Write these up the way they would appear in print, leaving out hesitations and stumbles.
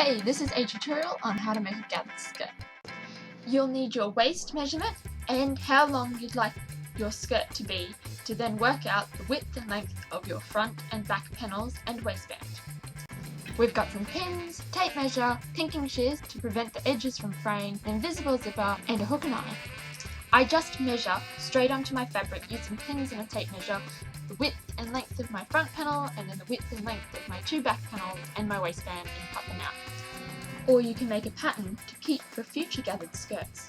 Hey, this is a tutorial on how to make a gathered skirt. You'll need your waist measurement and how long you'd like your skirt to be to then work out the width and length of your front and back panels and waistband. We've got some pins, tape measure, pinking shears to prevent the edges from fraying, an invisible zipper and a hook and eye. I just measure straight onto my fabric using pins and a tape measure the width and length of my front panel and then the width and length of my two back panels and my waistband and cut them out. Or you can make a pattern to keep for future gathered skirts.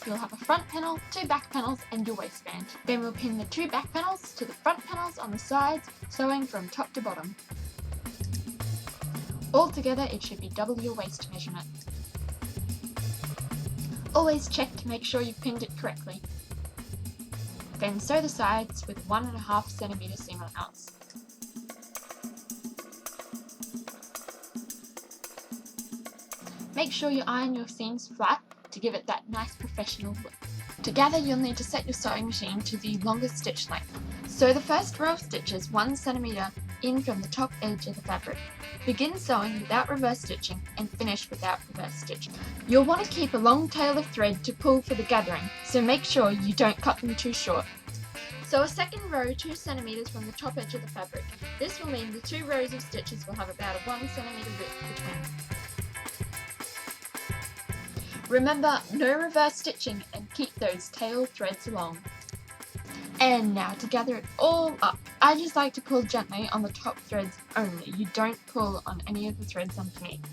You'll have a front panel, two back panels and your waistband. Then we'll pin the two back panels to the front panels on the sides, sewing from top to bottom. Altogether it should be double your waist measurement. Always check to make sure you've pinned it correctly. Then sew the sides with 1.5 cm seam allowance. Make sure you iron your seams flat to give it that nice professional look. To gather, you'll need to set your sewing machine to the longest stitch length. Sew the first row of stitches 1 cm in from the top edge of the fabric. Begin sewing without reverse stitching and finish without reverse stitching. You'll want to keep a long tail of thread to pull for the gathering, so make sure you don't cut them too short. Sew a second row 2 cm from the top edge of the fabric. This will mean the 2 rows of stitches will have about a 1 cm width between them. Remember, no reverse stitching and keep those tail threads long. And now to gather it all up. I just like to pull gently on the top threads only. You don't pull on any of the threads underneath.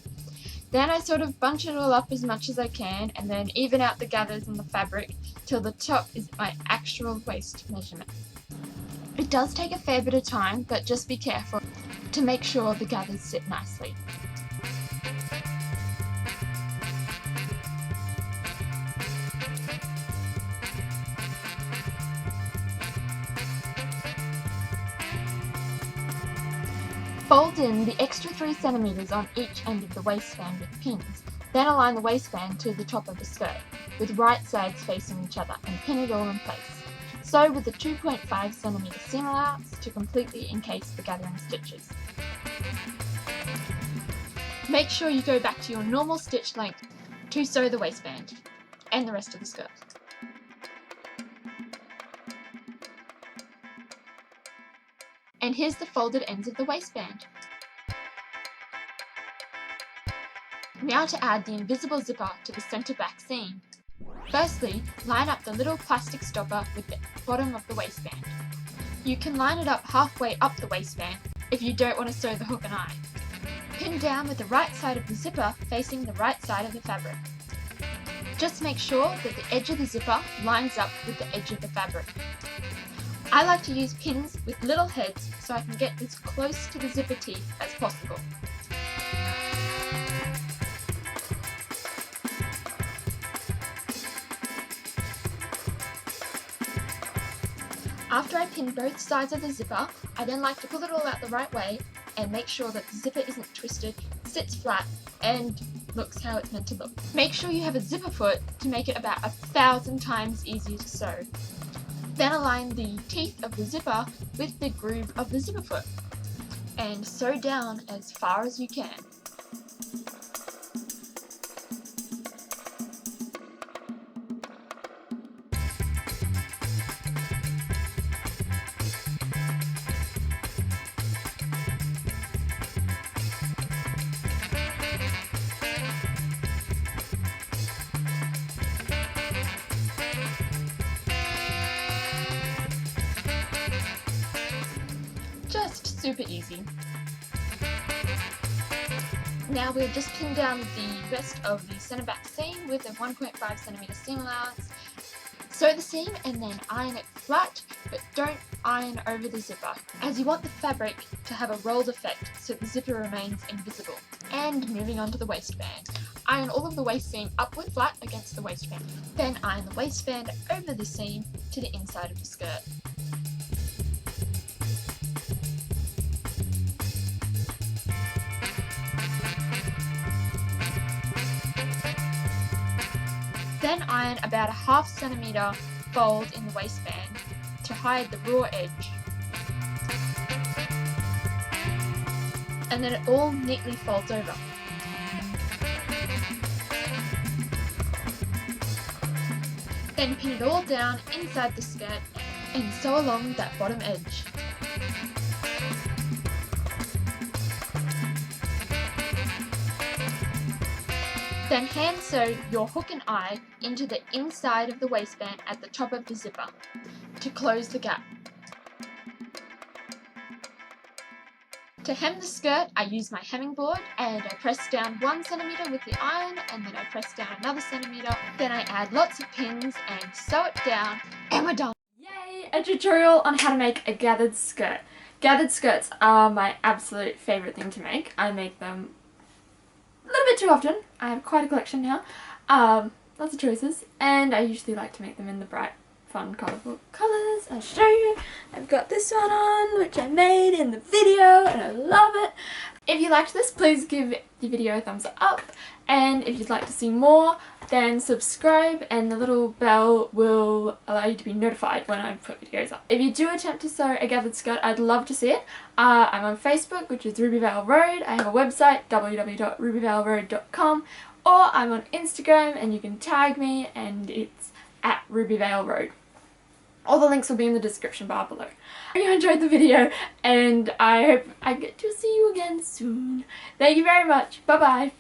Then I sort of bunch it all up as much as I can and then even out the gathers in the fabric till the top is my actual waist measurement. It does take a fair bit of time, but just be careful to make sure the gathers sit nicely. Fold in the extra 3 cm on each end of the waistband with pins. Then align the waistband to the top of the skirt, with right sides facing each other, and pin it all in place. Sew with the 2.5 cm seam allowance to completely encase the gathering stitches. Make sure you go back to your normal stitch length to sew the waistband and the rest of the skirt. And here's the folded ends of the waistband. Now to add the invisible zipper to the centre back seam. Firstly, line up the little plastic stopper with the bottom of the waistband. You can line it up halfway up the waistband if you don't want to sew the hook and eye. Pin down with the right side of the zipper facing the right side of the fabric. Just make sure that the edge of the zipper lines up with the edge of the fabric. I like to use pins with little heads so I can get as close to the zipper teeth as possible. After I pin both sides of the zipper, I then like to pull it all out the right way and make sure that the zipper isn't twisted, sits flat, and looks how it's meant to look. Make sure you have a zipper foot to make it about 1,000 times easier to sew. Then align the teeth of the zipper with the groove of the zipper foot and sew down as far as you can. Just super easy. Now we'll just pin down the rest of the centre back seam with a 1.5 cm seam allowance. Sew the seam and then iron it flat, but don't iron over the zipper, as you want the fabric to have a rolled effect so the zipper remains invisible. And moving on to the waistband. Iron all of the waist seam upward flat against the waistband. Then iron the waistband over the seam to the inside of the skirt. Then iron about 1/2 cm fold in the waistband to hide the raw edge. and then it all neatly folds over. Then pin it all down inside the skirt and sew along that bottom edge. Then hand sew your hook and eye into the inside of the waistband at the top of the zipper to close the gap. To hem the skirt, I use my hemming board and I press down 1 centimeter with the iron, and then I press down another centimeter. Then I add lots of pins and sew it down, and we're done. Yay! A tutorial on how to make a gathered skirt. Gathered skirts are my absolute favourite thing to make. I make them a little bit too often. I have quite a collection now. Lots of choices, and I usually like to make them in the bright, fun, colourful colours. I'll show you. I've got this one on, which I made in the video, and I love it. If you liked this, please give the video a thumbs up, and if you'd like to see more, then subscribe, and the little bell will allow you to be notified when I put videos up. If you do attempt to sew a gathered skirt, I'd love to see it. I'm on Facebook, which is Rubyvale Road. I have a website, www.rubyvaleroad.com, or I'm on Instagram, and you can tag me, and it's at Rubyvale Road. All the links will be in the description bar below. I hope you enjoyed the video, and I hope I get to see you again soon. Thank you very much. Bye bye.